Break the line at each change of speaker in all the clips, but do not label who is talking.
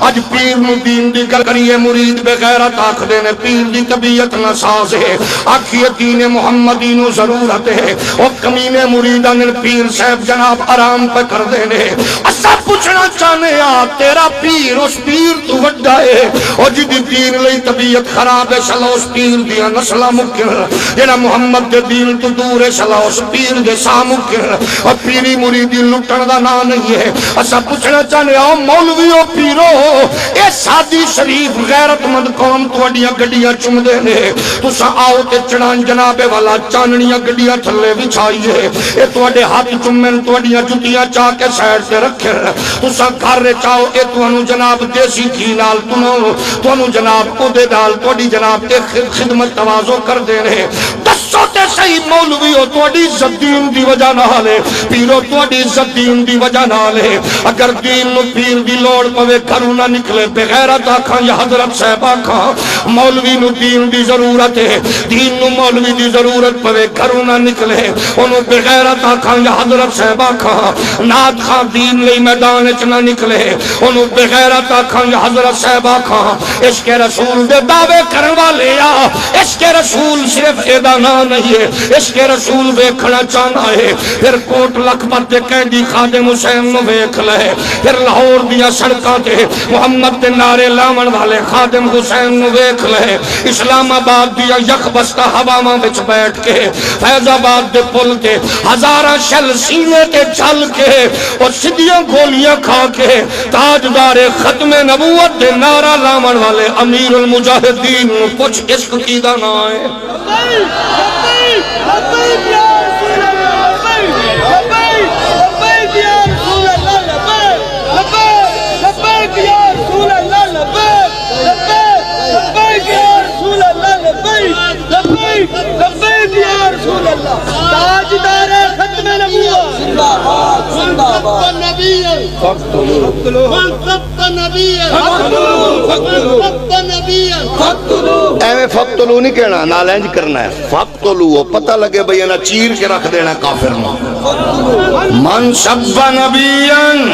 اج پیر نو دین دی گل کریے مرید بغیرت آکھدے نے پیر دی طبیعت نہ ساز ہے آکھیے دین محمدی نو ضرورت ہے او کمینے مریداں نے پیر صاحب جناب آرام پہ کر دینے اسا پوچھنا چاہنے آ تیرا پیر اس پیر تو وڈا ہے او جدی دین لئی طبیعت خراب ہے شلا اس پیر دیا نسلہ مکر جنا محمد دے دین تو دور ہے شلا اس پیر دے سا مکر اور پیری مریدی لٹن دا نا نہیں ہے اسا پوچھنا چاہنے آ مولویو پیرو اے سادی شریف غیرت مند قوم توڑیاں گڑیاں چم دینے تو سا آؤ تے چڑان جنابے والا چاننیاں گڑیاں تھلے بچھائیے اے توڑے ہاتھ چمین توڑیاں جتیاں چاہ کے سائر سے رکھے تو سا گھر رے چاہو اے توانو جناب دیسی گھی نال توانو جناب اودے دال توڑی جناب تے خدمت توازو کر دینے دسو تے صحیح مولویو توڑی عزت دین دی وجہ نہ لے پیرو توڑی عزت دین دی وجہ نہ لے اگر دین نو پیر دی لوڑ پوے کرو نہ نکلے بغیرت آکھاں یا حضرت صاحب آکھاں مولوی نو دین دی ضرورت ہے دین نو مولوی دی ضرورت پوے کرو نہ نکلے انو بغیرت آکھاں یا حضرت صاحب آکھاں نات خاں دین لئی میدان اچ نہ نکلے انو بغیرت آکھاں یا حضرت صاحب آکھاں عشق رسول دے دعوے کرن والے یا عشق رسول صرف ایدا نہ نہیں ہے عشق رسول ویکھنا چاہنا ہے پھر کوٹ لکھپت تے قیدی خادم حسین نو ویکھ لے پھر لاہور دیا سڑکاں تے محمد تے نعرے لاون والے خادم حسین نو ویکھ لے اسلام آباد دیا یک بستہ ہواواں وچ بیٹھ کے فیض آباد دے پل تے ہزاراں شل سینے تے چل کے اور سدیاں گولیاں کھا کے تاجدار ختم نبوت دے نعرہ لاون والے امیر المجاہدین نو پوچھ عشق کی دا نہ ہے ایویں فقتلو نہیں کہنا نالینج کرنا ہے فقتلو پتہ لگے بھئی انہا چیر کے رکھ دینا کافر من شب نبیان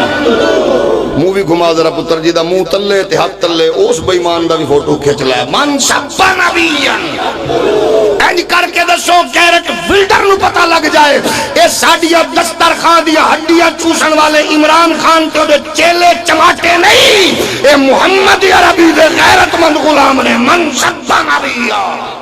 مووی گھما ذرا پتر جی دا منہ تلے تے ہاتھ تلے اس بے ایمان دا بھی فوٹو کھچ لائے من شب نبیان اینج کر کے دسو کیرٹ ولڈر نو پتہ لگ جائے اے ساڑیا دستر خان دیا ہڈیا چوسن والے عمران خان کے دے چیلے چماٹے نہیں اے محمد عربی دے غیرت مند غلام نے من شب نبیان